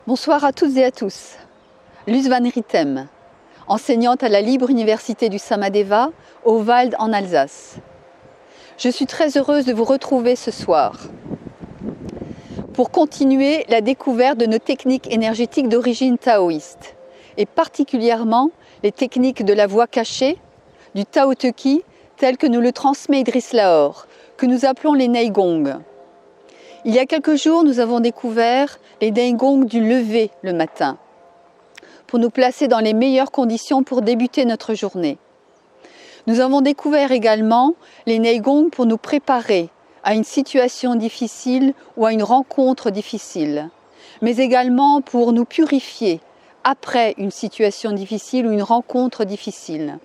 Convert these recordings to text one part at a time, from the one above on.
Bonsoir à toutes et à tous. Luce van Riethem, enseignante à la Libre Université du Samadeva, au Wald en Alsace. Je suis très heureuse de vous retrouver ce soir pour continuer la découverte de nos techniques énergétiques d'origine taoïste, et particulièrement les techniques de la voix cachée, du Tao Te Chi, tel que nous le transmet Idriss Lahore, que nous appelons les Neigong. Il y a quelques jours, nous avons découvert les Neigong du lever le matin, pour nous placer dans les meilleures conditions pour débuter notre journée. Nous avons découvert également les Neigong pour nous préparer à une situation difficile ou à une rencontre difficile, mais également pour nous purifier après une situation difficile ou une rencontre difficile.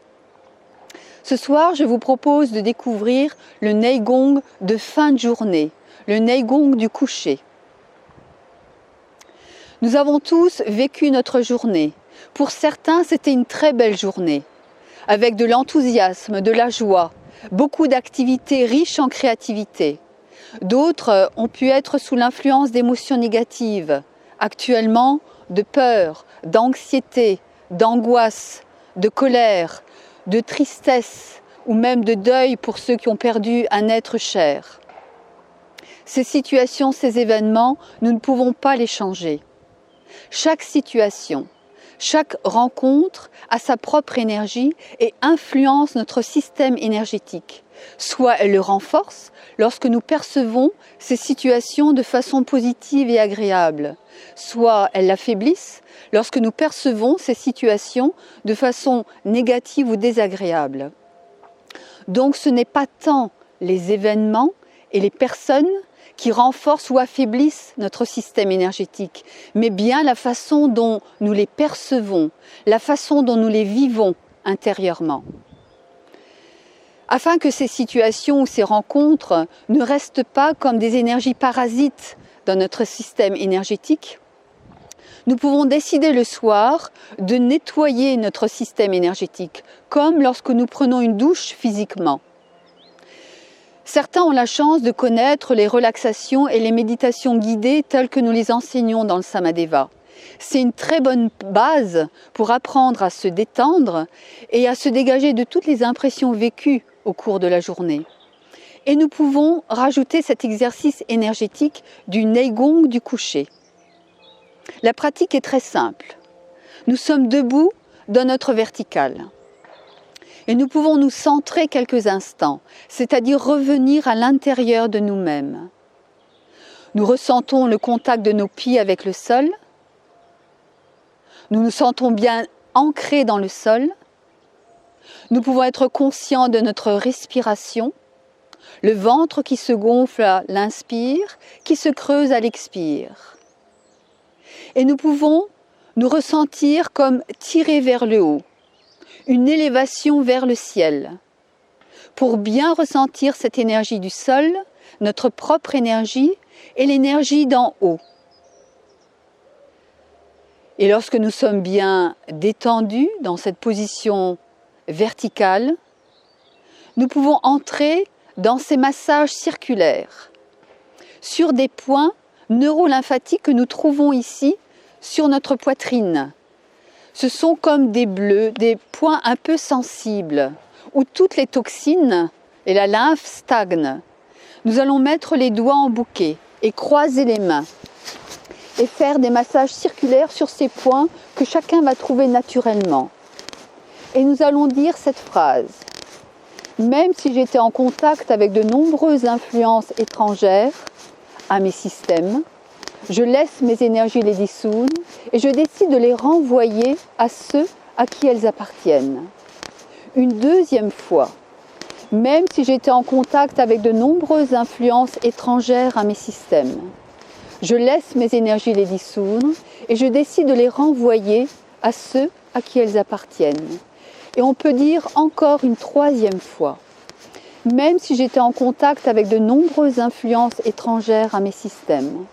Ce soir, je vous propose de découvrir le Neigong de fin de journée, le Neigong du coucher. Nous avons tous vécu notre journée. Pour certains, c'était une très belle journée, avec de l'enthousiasme, de la joie, beaucoup d'activités riches en créativité. D'autres ont pu être sous l'influence d'émotions négatives, actuellement de peur, d'anxiété, d'angoisse, de colère, de tristesse ou même de deuil pour ceux qui ont perdu un être cher. Ces situations, ces événements, nous ne pouvons pas les changer. Chaque situation, chaque rencontre a sa propre énergie et influence notre système énergétique. Soit elle le renforce lorsque nous percevons ces situations de façon positive et agréable, soit elle l'affaiblisse lorsque nous percevons ces situations de façon négative ou désagréable. Donc ce n'est pas tant les événements et les personnes qui renforcent ou affaiblissent notre système énergétique, mais bien la façon dont nous les percevons, la façon dont nous les vivons intérieurement. Afin que ces situations ou ces rencontres ne restent pas comme des énergies parasites dans notre système énergétique, nous pouvons décider le soir de nettoyer notre système énergétique, comme lorsque nous prenons une douche physiquement. Certains ont la chance de connaître les relaxations et les méditations guidées telles que nous les enseignons dans le Samadeva. C'est une très bonne base pour apprendre à se détendre et à se dégager de toutes les impressions vécues au cours de la journée. Et nous pouvons rajouter cet exercice énergétique du Neigong du coucher. La pratique est très simple. Nous sommes debout dans notre verticale. Et nous pouvons nous centrer quelques instants, c'est-à-dire revenir à l'intérieur de nous-mêmes. Nous ressentons le contact de nos pieds avec le sol. Nous nous sentons bien ancrés dans le sol. Nous pouvons être conscients de notre respiration, le ventre qui se gonfle à l'inspire, qui se creuse à l'expire. Et nous pouvons nous ressentir comme tirés vers le haut, une élévation vers le ciel, pour bien ressentir cette énergie du sol, notre propre énergie et l'énergie d'en haut. Et lorsque nous sommes bien détendus dans cette position verticale, nous pouvons entrer dans ces massages circulaires sur des points neurolymphatiques que nous trouvons ici sur notre poitrine. Ce sont comme des bleus, des points un peu sensibles, où toutes les toxines et la lymphe stagnent. Nous allons mettre les doigts en bouquet et croiser les mains et faire des massages circulaires sur ces points que chacun va trouver naturellement. Et nous allons dire cette phrase. Même si j'étais en contact avec de nombreuses influences étrangères à mes systèmes, je laisse mes énergies les dissoudre et je décide de les renvoyer à ceux à qui elles appartiennent. Une deuxième fois, même si j'étais en contact avec de nombreuses influences étrangères à mes systèmes, je laisse mes énergies les dissoudre et je décide de les renvoyer à ceux à qui elles appartiennent. Et on peut dire encore une troisième fois, même si j'étais en contact avec de nombreuses influences étrangères à mes systèmes,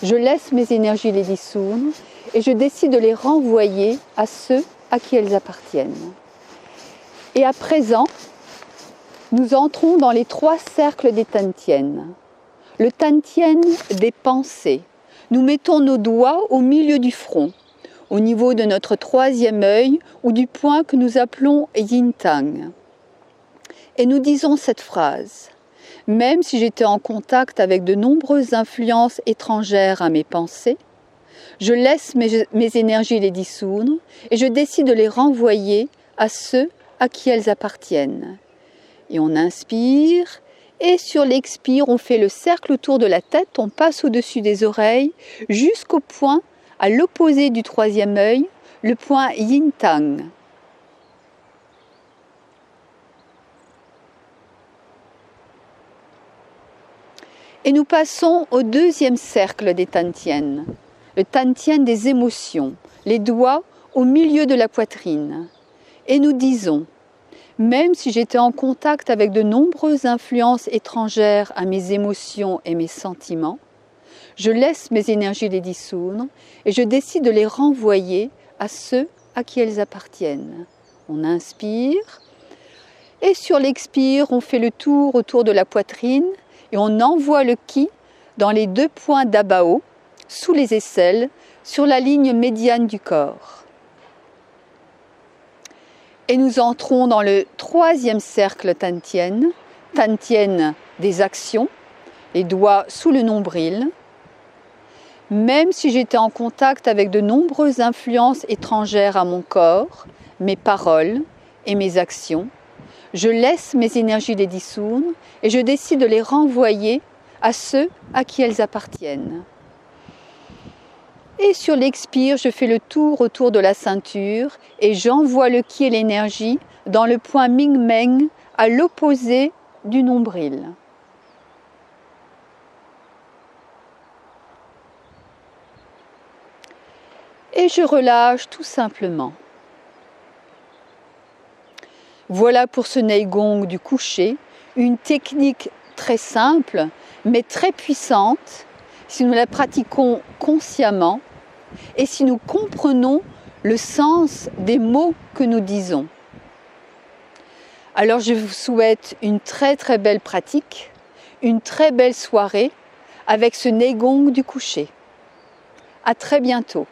je laisse mes énergies les dissoudre et je décide de les renvoyer à ceux à qui elles appartiennent. Et à présent, nous entrons dans les 3 cercles des Tantien. Le Tantien des pensées. nous mettons nos doigts au milieu du front, au niveau de notre troisième œil ou du point que nous appelons Yin Tang. Et nous disons cette phrase. Même si j'étais en contact avec de nombreuses influences étrangères à mes pensées, je laisse mes énergies les dissoudre et je décide de les renvoyer à ceux à qui elles appartiennent. Et on inspire, et sur l'expire, on fait le cercle autour de la tête, on passe au-dessus des oreilles, jusqu'au point, à l'opposé du troisième œil, le point Yin Tang. Et nous passons au deuxième cercle des Tantien, le Tantien des émotions, les doigts au milieu de la poitrine. Et nous disons, même si j'étais en contact avec de nombreuses influences étrangères à mes émotions et mes sentiments, je laisse mes énergies les dissoudre et je décide de les renvoyer à ceux à qui elles appartiennent. On inspire et sur l'expire, on fait le tour autour de la poitrine et on envoie le Qi dans les deux points d'Abao, sous les aisselles, sur la ligne médiane du corps. Et nous entrons dans le troisième cercle Tantien, Tantien des actions, les doigts sous le nombril. Même si j'étais en contact avec de nombreuses influences étrangères à mon corps, mes paroles et mes actions, je laisse mes énergies les dissoudre et je décide de les renvoyer à ceux à qui elles appartiennent. Et sur l'expire, je fais le tour autour de la ceinture et j'envoie le Qi et l'énergie dans le point Ming-Meng à l'opposé du nombril. Et je relâche tout simplement. Voilà pour ce Neigong du coucher, une technique très simple, mais très puissante, si nous la pratiquons consciemment et si nous comprenons le sens des mots que nous disons. Alors je vous souhaite une très très belle pratique, une très belle soirée avec ce Neigong du coucher. À très bientôt.